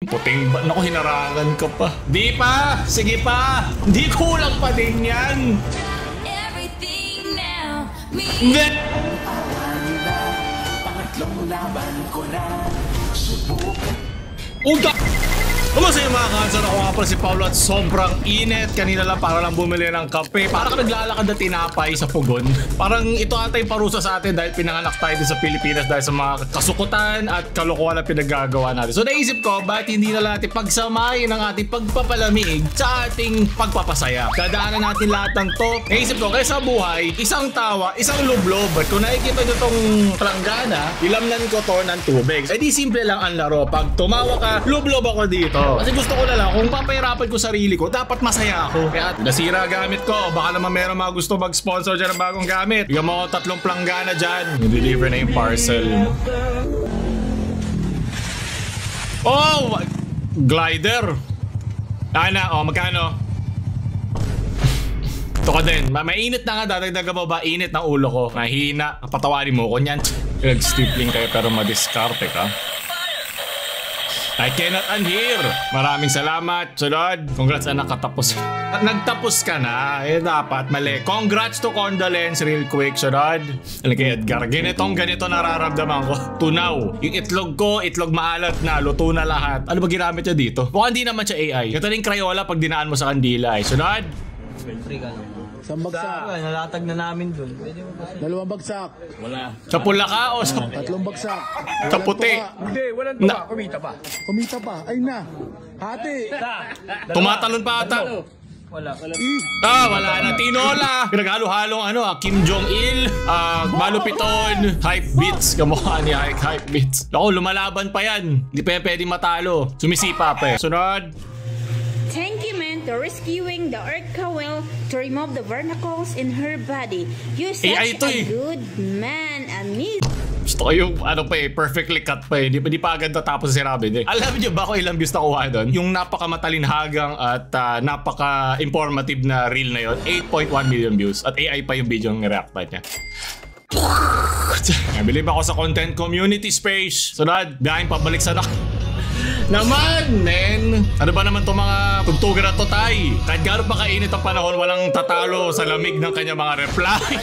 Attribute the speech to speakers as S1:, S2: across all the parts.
S1: Puting ba? Naku, hinarangan ka pa. Di pa! Sige pa! Di kulang pa din yan! Hindi! Uga! Masaya mga kansan, ako nga pala si Paolo at sobrang init. Kanina lang para lang bumili ng kape. Para ka naglalakad na tinapay sa pugon. Parang ito ata yung parusa sa atin dahil pinanganak tayo din sa Pilipinas dahil sa mga kasukutan at kalokohan na pinagagawa natin. So naisip ko, bakit hindi na natin pagsamahin ang ating pagpapalamig sa ating pagpapasaya. Dadaanan natin lahat ng to. Naisip ko, kaysa buhay, isang tawa, isang lublob. At kung nakikita nyo tong planggana, ilamnan ko to ng tubig. Eh di simple lang ang laro. Pag tumawa ka, lublob ako dito. Kasi gusto ko na lang, kung papahirapan ko sarili ko, dapat masaya ako. Kaya nasira gamit ko. Baka naman meron mga gusto mag-sponsor dyan ng bagong gamit. Bigyan mo ako 3 planggana dyan. I-deliver na yung parcel. Oh! Glider. Magkano? Ito ka din. Mainit na nga, dadagdagan mo ba? Init ng ulo ko. Mahina. Patawarin mo ko niyan. Nag-stippling kayo pero madiskarte ka. I cannot unhear. Maraming salamat. Sunod. Congrats na nakatapos. Nagtapos ka na. Eh dapat mali. Congrats to condolence real quick. Sunod. Alam kay Edgar. Ganito nararamdaman ko. Tunaw. Yung itlog ko, itlog maalat na. Luto na lahat. Ano ba ginamit niya dito? Mukhang hindi naman siya AI. Ito rin Crayola pag dinaan mo sa kandila. Sunod.
S2: Free ka naman.
S3: Isang bagsak.
S2: Nalatag na namin dun.
S3: 2 bagsak.
S2: Wala.
S1: Sa pula ka o sa...
S3: 3 bagsak.
S1: Sa puti.
S2: Hindi, walang tuwa. Kumita pa.
S3: Kumita pa. Ay na. Hati.
S1: Tumatalon pa ata.
S2: Wala.
S1: Wala na. Tinola. Pinaghalo-halong Kim Jong-il, Malupiton, Hype Beats. Kamukha ni Hype Beats. Ako, lumalaban pa yan. Hindi pa yan pwedeng matalo. Sumisipa pa eh. Sunod.
S4: Thank you, man, to rescuing the orca whale to remove the barnacles in her body. You're such a good man, Amis.
S1: Gusto ko yung perfectly cut pa eh. Di pa agad natapos si Robin eh. Alam niyo ba kung ilang views nakuha doon? Yung napakamatalinhagang at napaka-informative na reel na yon, 8.1 million views. At AI pa yung video ng react niya. Believe ako sa content community space. Sunod, dahil pabalik sa naman, men! Ano ba naman itong mga tugtugan na to, tay? Kahit gano'n pa kainit ang panahon, walang tatalo sa lamig ng kanyang mga reply.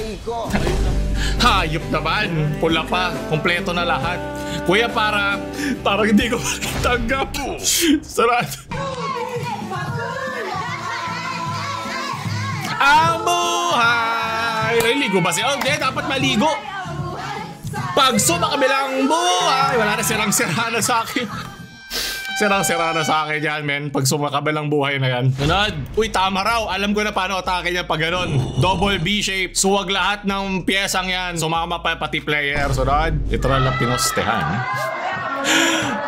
S1: Hayop naman. Pula pa. Kompleto na lahat. Kuya, parang hindi ko tanggap. Sarado. Ang buhay! Naligo ba siya? Hindi, dapat maligo. Pag sumakabilang buhay, wala na sirang-sira na sa akin. Sirang-sira na sa akin yan, men. Pag sumakabilang buhay na yan. Sunod. Uy, tama raw. Alam ko na paano atake niya pag ganun. Double B-shape. Suwag lahat ng piyesang yan. Sumama pa pati player. Sunod. Literal na pinostehan.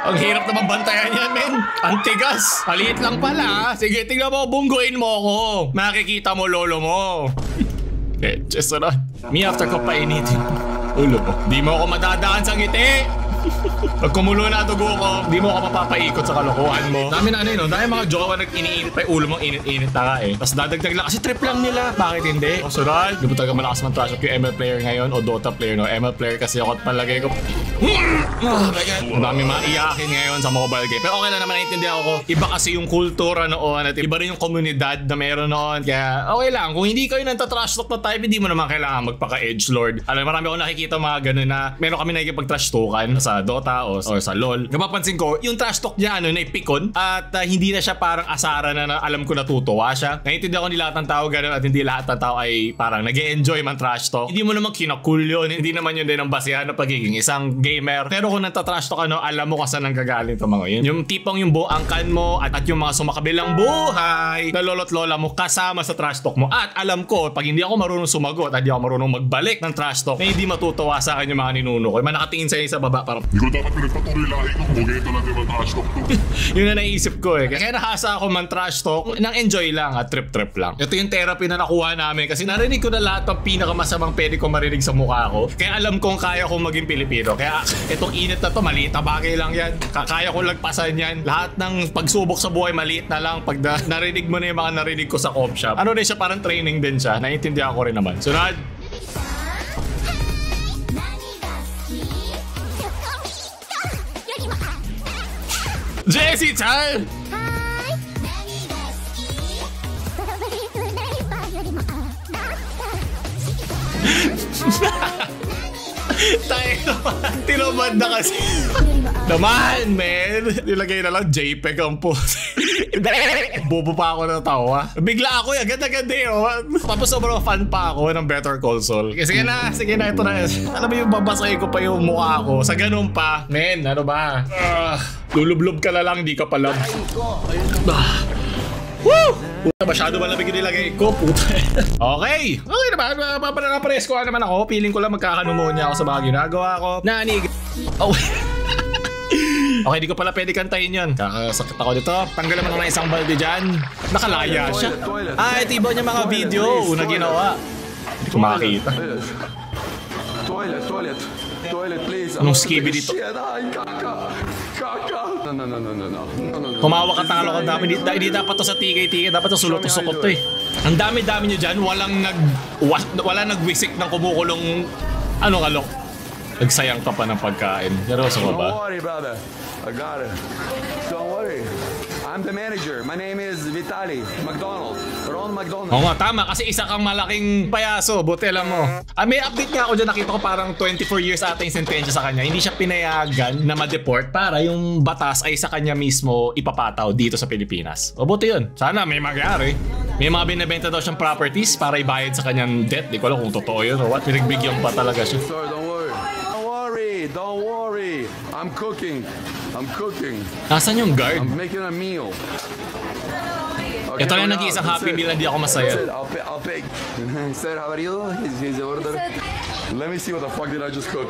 S1: Ang hirap naman bantayan yan, men. Ang tigas. Maliit lang pala. Sige, tingnan mo. Bungguin mo ako. Makikita mo lolo mo. Okay, just sunod. Me after ko painitin. Ulo mo. Di mo ako madadaan sa ngiti. Pag kumulo na dugo ko, di mo ako mapapaikot sa kalokohan mo. Dami na dahil mga jowa nag-iniinit pa yung ulo mong init-init na nga eh. Tapos dadagdag lang kasi trip lang nila. Bakit hindi? O sunod, di mo talaga malakas man trash up yung ML player ngayon o Dota player, no? ML player kasi ako at palagay ko. Oh my God. Ang dami maiyakin ngayon sa mobile game. Pero okay lang naman, naiintindihan ako. Iba kasi yung kultura noon at iba rin yung komunidad na meron noon. Kaya okay lang. Kung hindi kayo nagtatrash talk na type, hindi mo naman kailangan magpaka-edgelord. Alam, marami ako nakikita mga ganun na meron kami nakikipag-trash talkan sa Dota o sa LOL. Napapansin ko, yung trash talk niya naipikon at hindi na siya parang asara na alam ko natutuwa siya. Naiintindihan ko hindi lahat ng tao ganun at hindi lahat ng tao ay parang nag-e-enjoy man trash talk. Hindi mo naman kinakul yun. Hindi naman yun din ang basihan ng pagiging isang gamer. Pero kung nagtatrash talk alam mo kung saan nanggagaling itong mga yun. Yung tipong yung buangkan mo at yung mga sumakabilang buhay na lolo't lola mo kasama sa trash talk mo. At alam ko, pag hindi ako marunong sumagot at hindi ako marunong magbalik ng trash talk, na hindi matutuwa sa akin yung mga ninuno ko. Yung nakatingin sa baba parang
S5: pinagpatuloy lahi ko kung ganito lang naman trash talk to.
S1: Yun na naisip ko eh. Kaya nahasa ako man trash talk nang enjoy lang at trip-trip lang. Ito yung therapy na nakuha namin kasi narinig ko na lahat ng pinakamasamang pwede ko marinig sa mukha ko. Kaya alam kong kaya kong maging Pilipino. Kaya itong init na to, maliit na bagay lang yan. Kaya ko lagpasan yan. Lahat ng pagsubok sa buhay, maliit na lang. Pag narinig mo na yung mga narinig ko sa coffee shop. Ano rin siya, parang training din siya. Naiintindihan ko rin naman. Sunod. Jessie-chan! Tayo naman. Tinumad na kasi. Naman, man. Nilagay na lang JPEG ang post. Bobo pa ako ng tawa. Bigla ako, agad-agad eh. Oh. Tapos sobrang fan pa ako ng Better Call Saul. Sige na, ito na. Alam mo yung babasahin ko pa yung mukha ko. Sa ganun pa. Men, ano ba? Lulublob ka na lang, di ka pa love. Woo! Puta, masyado malamig yung nilagay ko, puta. Okay naman, paparesko naman ako. Feeling ko lang magkakanumonya ako sa mga ginagawa ko. Nanig. Oh. Okay, di ko pala pwede kantahin yun. Kakasakit ako dito. Tanggalan mo na isang balde dyan. Nakalaya siya. Ito iba niya mga video na ginawa. Hindi ko makakita.
S6: Toilet, please.
S1: Anong skibi dito? Tumawa ka talo ka dami. Hindi dapat to sa tigay-tigay. Dapat to sulot-usokot to eh. Ang dami-dami nyo dyan. Wala nagwisik ng kumukulong kalok. Nagsayang ka pa ng pagkain. Seryoso ka ba?
S6: Don't worry, brother. I got it. Don't worry. I'm the manager. My name is Vitaly McDonald. Ron McDonald.
S1: Oo nga, tama. Kasi isa kang malaking payaso. Buti alam mo. May update nga ako dyan. Nakita ko parang 24 years ata yung sentensya sa kanya. Hindi siya pinayagan na ma-deport para yung batas ay sa kanya mismo ipapataw dito sa Pilipinas. O buti yun. Sana may magyari. May mga binibenta daw siyang properties para ibayad sa kanyang debt. Di ko alam kung totoo yun o what. Pinagbigyan pa talaga siya.
S6: Sorry, don't worry. Don't worry. I'm cooking.
S1: Nasaan yung guard?
S6: I'm making a meal. Okay,
S1: Ito na nag-iisang happy meal na di ako masaya.
S6: I'll pick. Sir, how are you? He's the order. Let me see what the fuck did I just cook.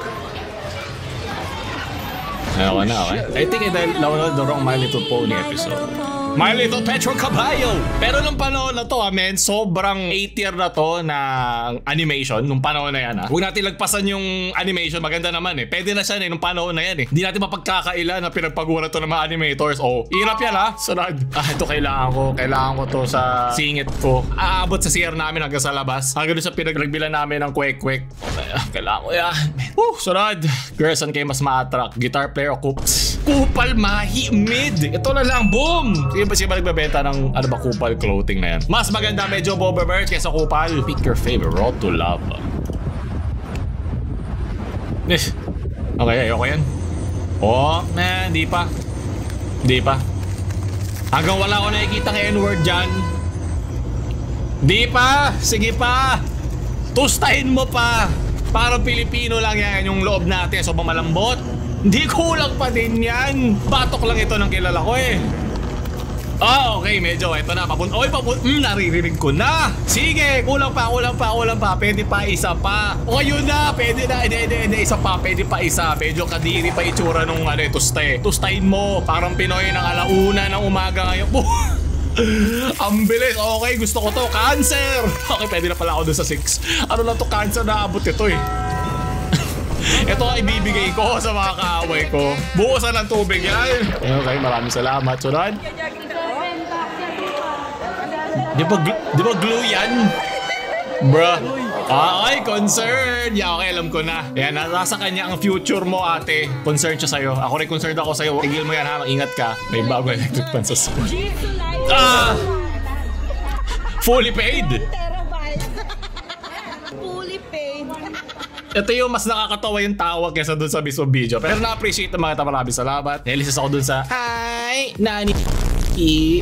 S1: Ayoko na, okay? I think dahil naunod the wrong My Little Pony episode. My Little Petro Caballo! Pero nung panahon na to, men, sobrang A-tier na to na animation nung panahon na yan, ha? Huwag natin lagpasan yung animation, maganda naman eh. Pwede na siya nung panahon na yan eh. Hindi natin mapagkakaila na pinagpaguran to ng mga animators. Oh, hirap yan ha? Sunod. Ito kailangan ko to sa singit ko. Aabot sa CR namin hanggang sa labas. Hanggang sa pinagbilan namin ng kwek-kwek. Kailangan ko yan. Sunod. Girls, saan kayo mas ma-attract? Guitar player o coops? Kupal, mahi, mid. Ito na lang, boom! Sige ba nagbebenta ng kupal clothing na yan? Mas maganda medyo Bobebert kaysa kupal. Pick your favorite road to lava. Okay, ayoko yan. Oh, man, di pa. Hanggang wala ko nakikita ng N-word dyan. Di pa, sige pa. Tustahin mo pa. Parang Pilipino lang yan yung loob natin. Sobrang malambot. Hindi kulang pa din yan. Batok lang ito ng kilala ko eh. Okay, medyo ito na. Naririnig ko na. Sige, kulang pa. Pwede pa, isa pa. Yun na, pwede na. Hindi, isa pa. Pwede pa isa. Medyo kadiri pa itsura nung tuste. Tustahin mo. Parang Pinoy ng alauna ng umaga ngayon. Ang bilis. Okay, gusto ko to. Cancer. Okay, pwede na pala ako dun sa 6. Ano lang to, cancer na abot ito eh. Ito ay ibibigay ko sa mga kaaway ko. Buusan ng tubig yan. Okay, maraming salamat. Sunod. Di ba glue yan? Bruh. Ay, concerned. Okay, alam ko na. Yan, nasa kanya ang future mo, ate. Concerned siya sa'yo. Ako rin concerned ako sa'yo. Tigil mo yan ha, ingat ka. May bago electric pan sa school. Fully paid.
S7: Fully paid.
S1: Ito yung mas nakakatawa yung tawag kesa dun sa mismo video. Pero na-appreciate ng mga maraming salamat. Nalisis ako dun sa Hi, Nani.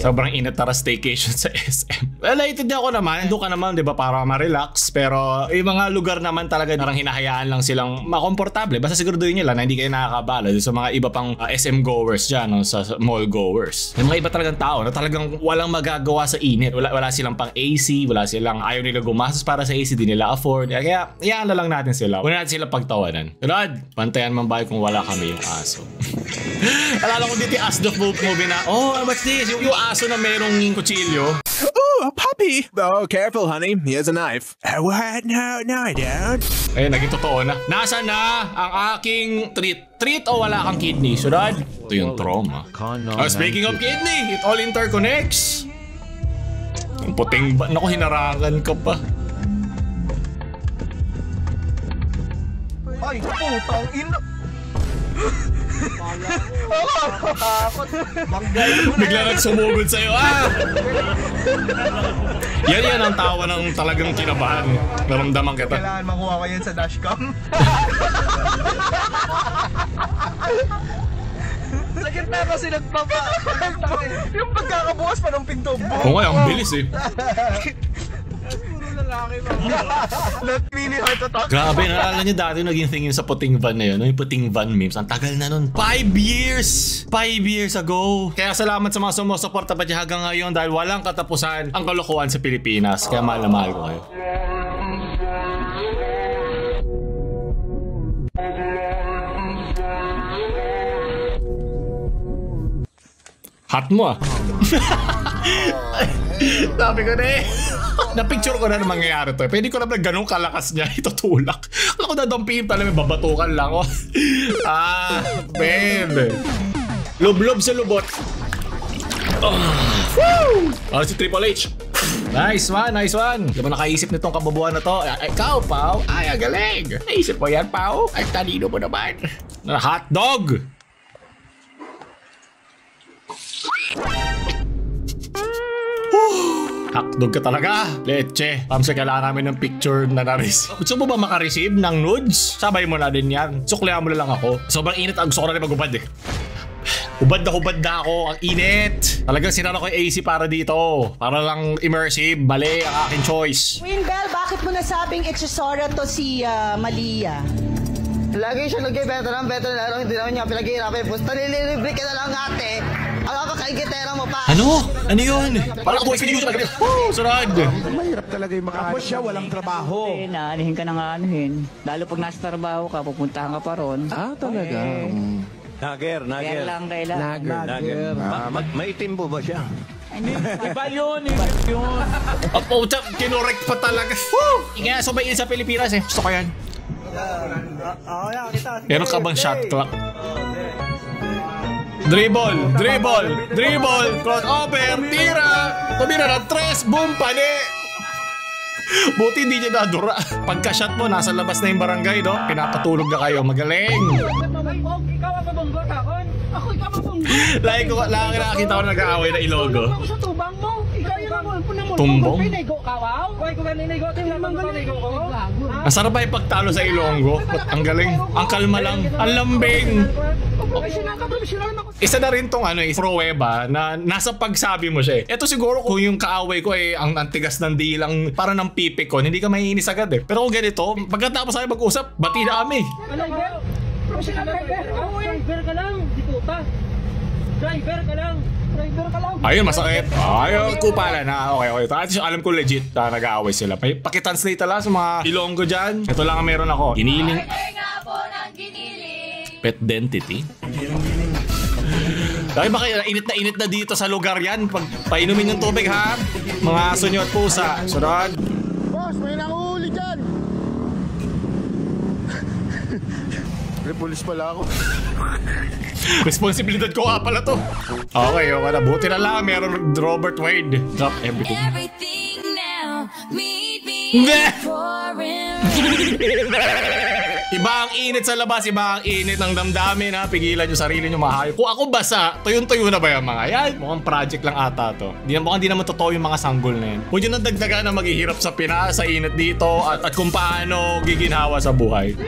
S1: Sobrang init tara staycation sa SM. Well, naintindihan ko naman. Doon ka naman, di ba, para ma-relax. Pero yung mga lugar naman talaga parang hinahayaan lang silang makomportable. Basta siguraduhin nyo lang na hindi kayo nakakabala sa mga iba pang SM goers dyan, no? Sa mall goers. Yung mga iba talagang tao na talagang walang magagawa sa init. Wala silang pang AC, wala silang ayaw nila gumastos para sa AC, di nila afford. Kaya iyaan na lang natin sila. Huwag natin sila pagtawanan. Rod, pantayan man ba kung wala kami yung aso? Alala ko dito yung Asdorf movie na, what's this? Yung aso na merong kutsilyo.
S8: Ooh, a puppy. Oh, careful, honey. He has a knife. What? No, I don't.
S1: Ayun, naging totoo na. Nasaan na ang aking treat? Treat o wala kang kidney? Sunod? Ito yung trauma. Speaking of kidney, it all interconnects. Ang puting ba? Naku, hinarangan ka pa.
S2: Ay, putang ina.
S1: Bigla nagsumugod sa'yo, ah! Yan ang tawa ng talagang kinabahan. Naramdaman kita.
S2: Kailangan makuha ko yan sa dashcam. Sa gitna kasi nagpapa. Yung pagkakabukas pa ng pinto.
S1: Oo nga, ang bilis eh.
S2: Let me heart attack.
S1: Grabe, naalala niyo dati naging thing yun sa puting van na yun. Yung puting van memes. Ang tagal na nun. 5 years! 5 years ago. Kaya salamat sa mga sumusuporta pa dyan hanggang ngayon dahil walang katapusan ang kalokohan sa Pilipinas. Kaya mahal na mahal ko kayo. Hot mo ah. Sabi ko na eh. Na-picture ko na na mangyayari to. Pwede ko na ganun kalakas niya. Itutulak. Ako na dampiin pala. May babatukan lang ako. Pwede. Lub-lub sa lubot. Oh, si Triple H. Nice one, nice one. Di ba nakaisip nitong kababuan na to? Ikaw, Pao? Ay, ang galing. Naisip mo yan, Pao? Ay, talino mo naman. Hotdog. Hotdog ka talaga. Leche. Pamsa, kailangan namin ng picture na naris. Gusto mo ba makareceive ng nudes? Sabay mo na din yan. Suklihan mo na lang ako. Sobrang init. Ang gusto ko na rin mag-ubad eh. Hubad na ako. Ang init. Talagang sinara ko yung AC para dito. Para lang immersive. Mali ang aking choice.
S7: Queen Bell, bakit mo nasabing Echesora to si Malia?
S9: Lagi siya nag-better lalo hindi naman niya pinaghihirapan. Pusta nililibre ka na lang ate. Ang kakakaigitera mo pa.
S1: Ano? Ano yun? Parang ako explain sa mga woo! Sarad!
S3: Mahirap talaga yung makahanap. Siya walang trabaho.
S10: Naanihin ka na nga anuhin. Lalo pag nasa trabaho ka, pupuntahan ka pa ron.
S3: Talaga?
S8: Nager.
S10: Kaya lang kailangan.
S3: Nager.
S8: Maitim po ba siya?
S2: Iba yun.
S1: Opo, kinorek pa talaga. Woo! Nga, so may sa Pilipinas eh. Gusto ko yan. Meron ka bang shot clock? Dribble, crossover, tumira ng 3, boom, pane. Buti hindi niya nadura. Pagka-shot mo, nasa labas na yung barangay, no? Pinapatulog na kayo, magaling.
S2: Ikaw ang mabunggo takon. Ako ikaw mabunggo.
S1: Lagi nakakita ko nag-aaway na Ilonggo.
S2: Ako sa tubang mo. Ikaw yung mabunggo.
S1: Tumbong?
S2: Pinigo ka, wow? Huwag ko ganinigo. Tingnan mo pinigo ko.
S1: Ang sarap ba yung pagtalo sa Ilonggo? Ang galing. Ang kalma lang. Ang lambing. Isa na rin tong pruweba na nasa pagsabi mo siya eh. Ito siguro kung yung kaaway ko ay ang antigas ng dilang para ng pipi ko, hindi ka maiinis agad eh. Pero kung ganito, pagkatapos tayo mag-usap, bati na kami.
S2: Driver ka lang, di puta. Driver ka lang.
S1: Ayun, masakit. Ayun, kupala na. Okay. At alam ko legit na nag-aaway sila. Pakitranslate lang sa mga Ilonggo dyan. Ito lang ang meron ako. Giniling. Pet dentity. Dahil baka init na dito sa lugar yan. Pag painumin yung tubig ha. Mga aso nyo at pusa. Sunod.
S3: Boss, may nanguhuli dyan. Pulis pala ako.
S1: Responsibilidad ko nga pala to. Okay. Buti na lang. Meron Robert Wade. Drop everything. Iba ang init sa labas, iba ang init ng damdamin ha. Pigilan nyo sarili nyo mahayop. Kung ako basa, tuyo-tuyo na ba yung mga yan? Mukhang project lang ata to. Mukhang di naman totoo yung mga sanggol na yan. Huwag nyo nang dagdagan na maghihirap sa Pinas, sa init dito, at kung paano giginhawa sa buhay.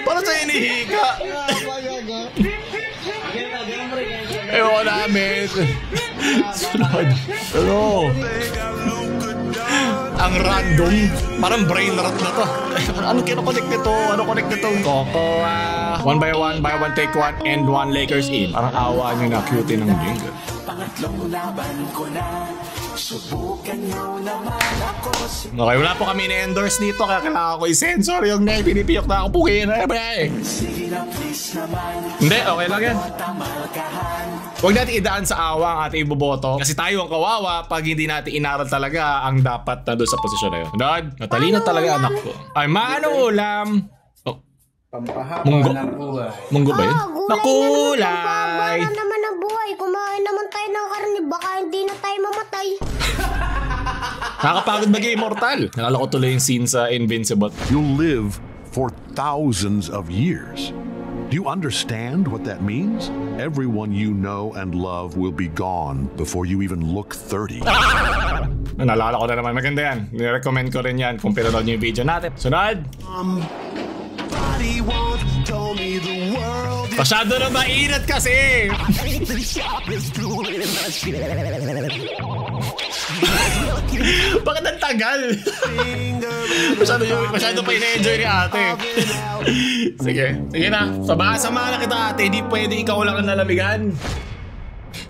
S1: Para sa inihiga. Ewan namin. Sunod. Ang random. Parang brain rot na to. Ano kinoconnect nito? Ano connect nito? Coco, 1 by 1, buy one, take 1, and 1 Lakers in. Parang awa nyo na cute ng jingle. Okay, wala po kami na-endorse dito kaya kailangan ko i-sensor yung pinipiyok na ako. Pukin na ba eh? Hindi, okay lang yan. Huwag natin idaan sa awa ang ating iboboto kasi tayo ang kawawa pag hindi natin inaral talaga ang dapat na doon sa posisyon na yun. Dad, matalino talaga anak ko. Ay, maanong ulam? Munggo? Munggo ba yun? Makulay!
S11: Naman ang buhay. Kumain naman tayo ng ng karne, baka hindi na tayo mamatay.
S1: Nakakapagod maging immortal. Nalala ko tuloy yung scene sa Invincible.
S5: You'll live for thousands of years. Do you understand what that means? Everyone you know and love will be gone before you even look 30.
S1: Nalala ko na naman. Maganda yan. Nirecommend ko rin yan kung pinanood nyo yung video natin. Sunod! Masyado na mainit kasi! Bakit ang tagal? masyado pa ina-enjoy ni ate. Sige na. Sama na kita ate. Hindi pwede ikaw lang ang nalamigan.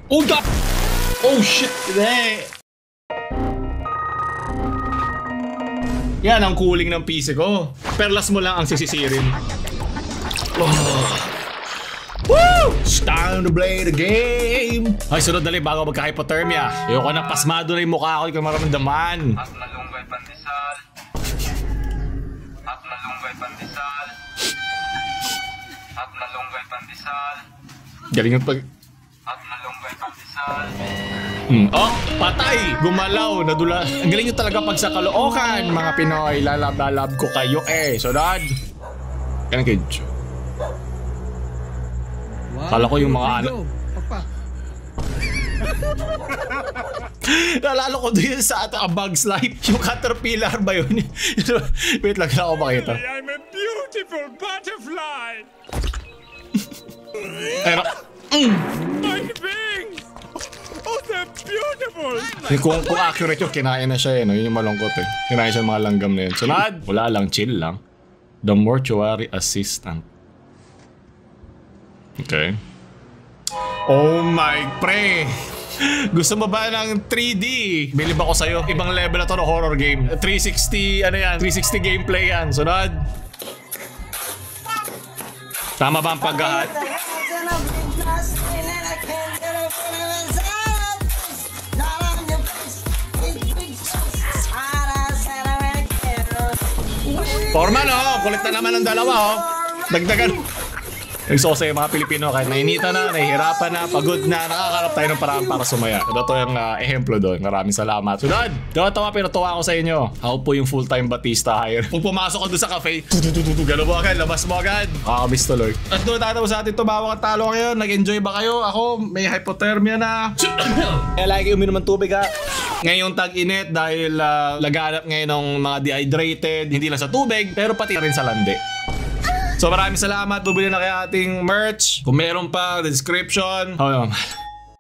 S1: Oh shit! Yan ang cooling ng PC ko. Perlas mo lang ang sisisirin. Woo! It's time to play the game! Ay, sunod dali bago magka-hypothermia. Ayoko na pasmado na yung mukha ko, hindi ko maramdaman.
S2: At malunggay pandesal. At malunggay pandesal. At malunggay pandesal.
S1: Galing yung pag...
S2: At malunggay pandesal.
S1: Oh, patay! Gumalaw, nadula. Ang galing nyo talaga pag sa Caloocan, mga Pinoy. Lalab ko kayo sunod. Ganun kayo. Kala ko yung mga ano. Nalala ko doon sa A Bug's Life. Yung caterpillar ba yun? Wait lang, ako makita.
S12: I'm a beautiful butterfly. My wings! Oh, they're beautiful!
S1: Kung accurate yun, kinain na siya no? Yun yung malungkot Kinain siya ng mga langgam na yun. Sunod! Wala lang, chill lang. The mortuary assistant. Okay. Oh my pre! Gusto mo ba ng 3D? Bilib ako sa'yo. Ibang level na to ng horror game. 360, ano yan? 360 gameplay yan. Sunod. Tama ba ang paghahat? Formal kulit na naman ang dalawa Dagdagan. Nagsosay yung mga Pilipino kahit nainita na, nahihirapan na, pagod na, nakakarap tayo ng paraan para sumaya. Ito yung ehemplo doon. Maraming salamat. Sunod! Tawa pero tuwa ako sa inyo. Ako po yung full-time Batista hire. Kung pumasok ko doon sa cafe, gano'n mo agad, labas mo agad. Kakamiss tuloy. At doon tatapos sa atin ito, bawang at talo ngayon. Nag-enjoy ba kayo? Ako, may hypothermia na. Kaya lagi kayo uminom ng tubig Ngayong tag-init dahil laganap ngayon ng mga dehydrated, hindi lang sa tubig, pero pati rin sa landi. So maraming salamat. Bubili na kaya ating merch. Kung meron pa, the description.